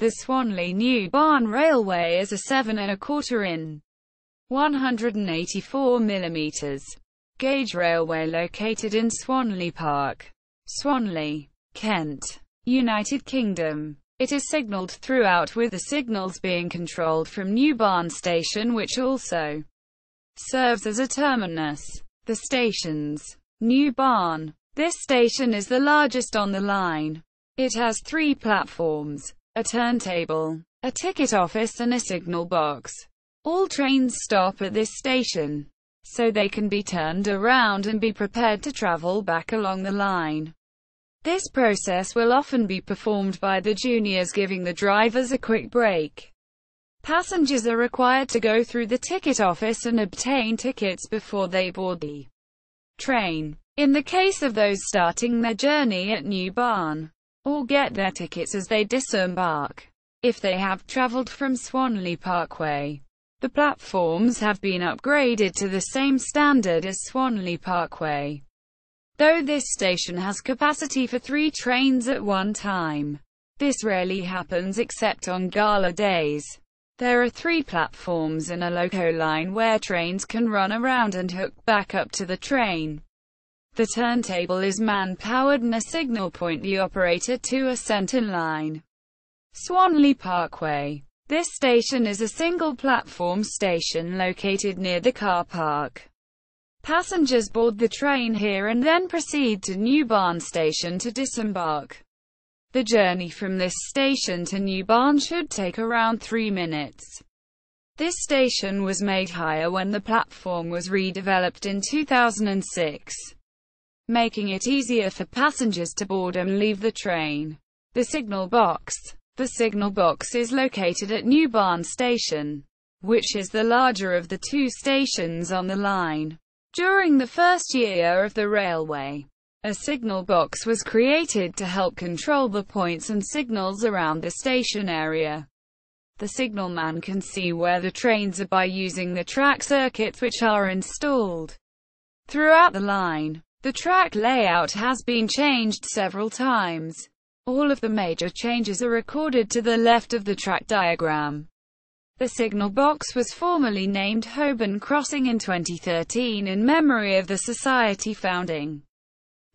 The Swanley New Barn Railway is a 7¼ in 184 mm gauge railway located in Swanley Park, Swanley, Kent, United Kingdom. It is signalled throughout, with the signals being controlled from New Barn Station, which also serves as a terminus. The stations. New Barn. This station is the largest on the line. It has 3 platforms, a turntable, a ticket office and a signal box. All trains stop at this station, so they can be turned around and be prepared to travel back along the line. This process will often be performed by the juniors, giving the drivers a quick break. Passengers are required to go through the ticket office and obtain tickets before they board the train, in the case of those starting their journey at New Barn, or get their tickets as they disembark. If they have travelled from Swanley Parkway, the platforms have been upgraded to the same standard as Swanley Parkway. Though this station has capacity for 3 trains at one time, this rarely happens except on gala days. There are 3 platforms and a loco line where trains can run around and hook back up to the train. The turntable is man-powered and a signal point the operator to a centre line. Swanley Parkway. This station is a single-platform station located near the car park. Passengers board the train here and then proceed to New Barn Station to disembark. The journey from this station to New Barn should take around 3 minutes. This station was made higher when the platform was redeveloped in 2006, making it easier for passengers to board and leave the train. The signal box. The signal box is located at New Barn Station, which is the larger of the 2 stations on the line. During the first year of the railway, a signal box was created to help control the points and signals around the station area. The signalman can see where the trains are by using the track circuits which are installed throughout the line. The track layout has been changed several times. All of the major changes are recorded to the left of the track diagram. The signal box was formerly named Holborn Crossing in 2013 in memory of the Society founding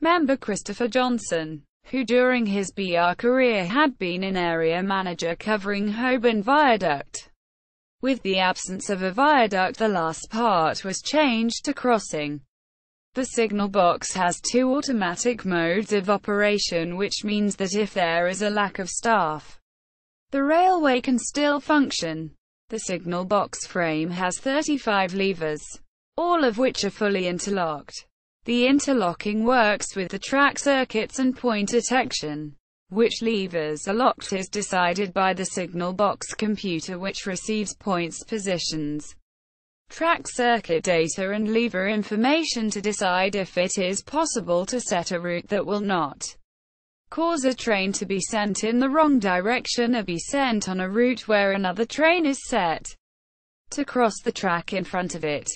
member Christopher Johnson, who during his BR career had been an area manager covering Holborn Viaduct. With the absence of a viaduct, the last part was changed to crossing. The signal box has 2 automatic modes of operation, which means that if there is a lack of staff, the railway can still function. The signal box frame has 35 levers, all of which are fully interlocked. The interlocking works with the track circuits and point detection. Which levers are locked is decided by the signal box computer, which receives points positions, track circuit data and lever information to decide if it is possible to set a route that will not cause a train to be sent in the wrong direction or be sent on a route where another train is set to cross the track in front of it.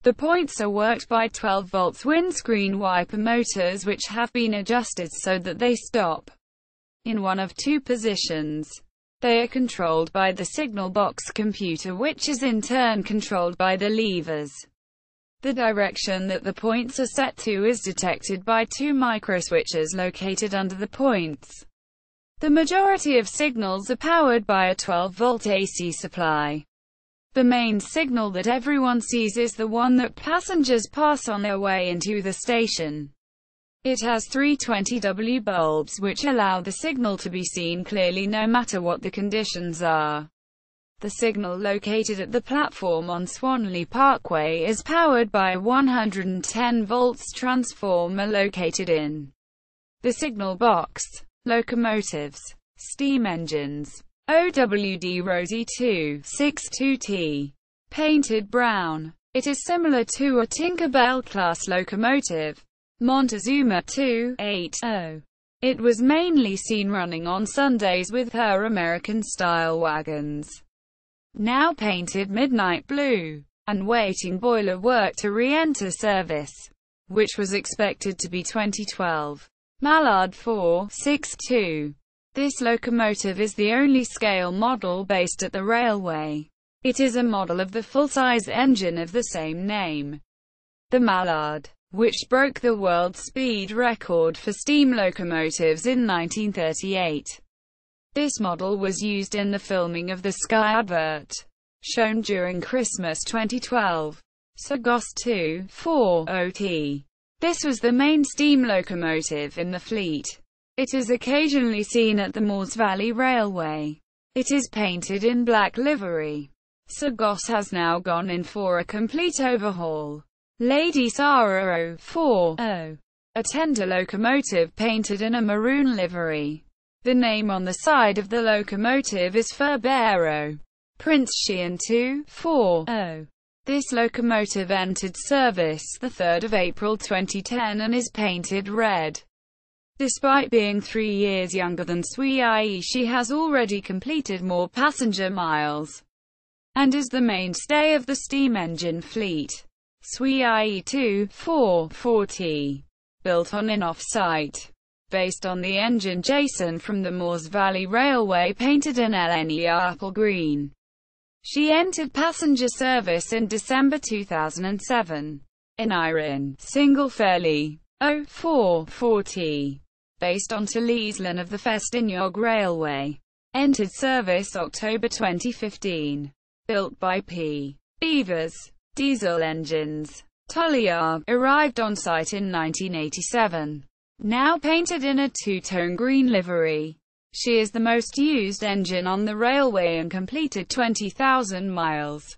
The points are worked by 12 volts windscreen wiper motors, which have been adjusted so that they stop in one of 2 positions. They are controlled by the signal box computer, which is in turn controlled by the levers. The direction that the points are set to is detected by 2 microswitches located under the points. The majority of signals are powered by a 12-volt AC supply. The main signal that everyone sees is the one that passengers pass on their way into the station. It has 3 20W bulbs which allow the signal to be seen clearly no matter what the conditions are. The signal located at the platform on Swanley Parkway is powered by a 110 volts transformer located in the signal box. Locomotives. Steam engines. OWD Rosie 262T. Painted brown. It is similar to a Tinkerbell class locomotive. Montezuma 280. It was mainly seen running on Sundays with her American-style wagons, now painted midnight blue, and waiting boiler work to re-enter service, which was expected to be 2012. Mallard 462. This locomotive is the only scale model based at the railway. It is a model of the full-size engine of the same name, the Mallard, which broke the world speed record for steam locomotives in 1938. This model was used in the filming of the Sky advert, shown during Christmas 2012. Sgos 240T. This was the main steam locomotive in the fleet. It is occasionally seen at the Moors Valley Railway. It is painted in black livery. Sgos has now gone in for a complete overhaul. Lady Sarah 040, a tender locomotive painted in a maroon livery. The name on the side of the locomotive is Ferbero. Prince Xian 240. This locomotive entered service the 3rd of April 2010 and is painted red. Despite being 3 years younger than Sui, i.e. she has already completed more passenger miles, and is the mainstay of the steam engine fleet. Sui 240, built on an off-site, based on the engine Jason from the Moors Valley Railway, painted in LNE apple green. She entered passenger service in December 2007. In Iran, single Fairley 040, based on Toulouse-Lyon of the Festiniog Railway, entered service October 2015. Built by P. Beavers. Diesel engines. Tulliard arrived on site in 1987. Now painted in a two-tone green livery. She is the most used engine on the railway and completed 20,000 miles,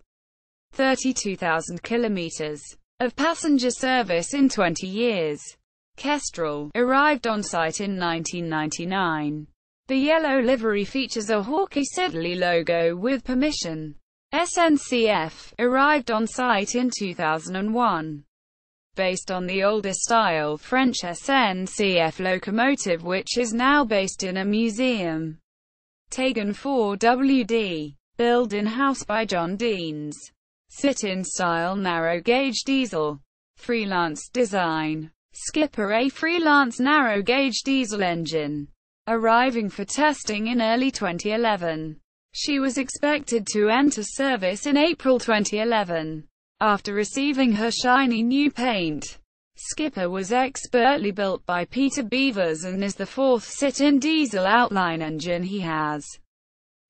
32,000 kilometers, of passenger service in 20 years. Kestrel arrived on site in 1999. The yellow livery features a Hawkeye Siddeley logo with permission. SNCF arrived on site in 2001. Based on the older style French SNCF locomotive, which is now based in a museum. Tagan 4WD, built in-house by John Deans. Sit-in style narrow gauge diesel. Freelance design. Skipper, a freelance narrow gauge diesel engine, arriving for testing in early 2011. She was expected to enter service in April 2011. After receiving her shiny new paint. Skipper was expertly built by Peter Beavers and is the fourth sit-in diesel outline engine he has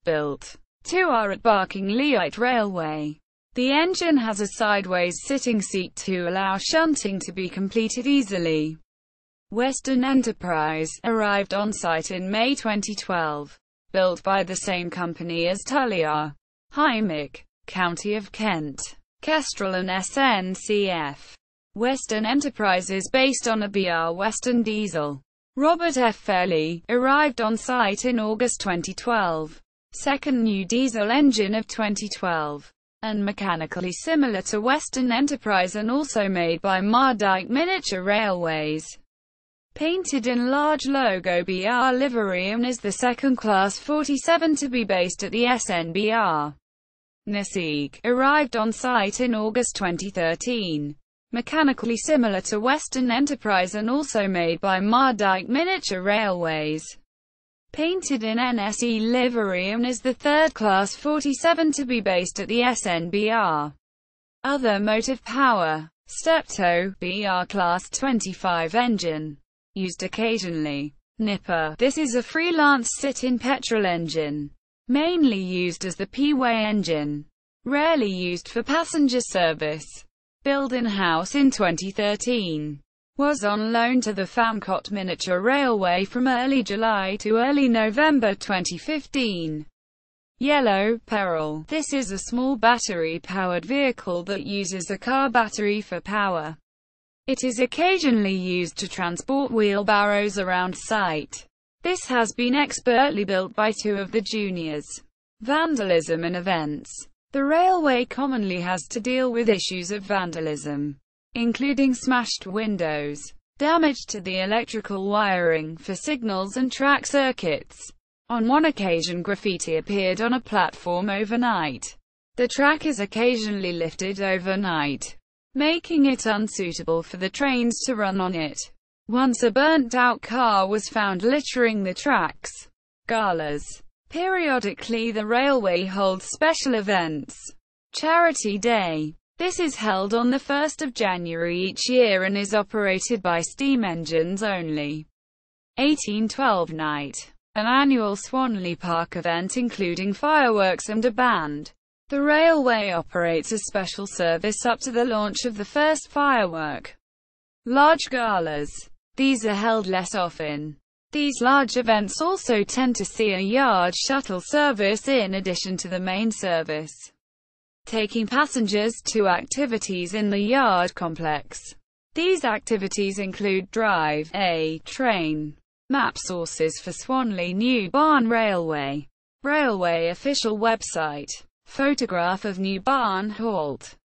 built. 2 are at Barking-Leite Railway. The engine has a sideways sitting seat to allow shunting to be completed easily. Western Enterprise arrived on site in May 2012. Built by the same company as Tulliard, Hymick, County of Kent. Kestrel and SNCF. Western Enterprise is based on a BR Western diesel. Robert F. Fairley arrived on site in August 2012. Second new diesel engine of 2012. And mechanically similar to Western Enterprise and also made by Mardyke Miniature Railways. Painted in large logo BR livery and is the second class 47 to be based at the SNBR. Nasieg arrived on site in August 2013. Mechanically similar to Western Enterprise and also made by Mardyke Miniature Railways. Painted in NSE livery and is the third class 47 to be based at the SNBR. Other motive power. Steptoe, BR class 25 engine. Used occasionally. Nipper. This is a freelance sit-in petrol engine. Mainly used as the P-way engine. Rarely used for passenger service. Built in-house in 2013. Was on loan to the Famcott Miniature Railway from early July to early November 2015. Yellow Peril. This is a small battery-powered vehicle that uses a car battery for power. It is occasionally used to transport wheelbarrows around site. This has been expertly built by 2 of the juniors. Vandalism in events. The railway commonly has to deal with issues of vandalism, including smashed windows, damage to the electrical wiring for signals and track circuits. On one occasion, graffiti appeared on a platform overnight. The track is occasionally lifted overnight, making it unsuitable for the trains to run on it. Once a burnt-out car was found littering the tracks. Galas. Periodically the railway holds special events. Charity Day. This is held on the 1st of January each year and is operated by steam engines only. 1812 Night. An annual Swanley Park event including fireworks and a band. The railway operates a special service up to the launch of the first firework. Large galas. These are held less often. These large events also tend to see a yard shuttle service in addition to the main service, taking passengers to activities in the yard complex. These activities include drive a train. Map sources for Swanley New Barn Railway. Railway official website. Photograph of New Barn Halt.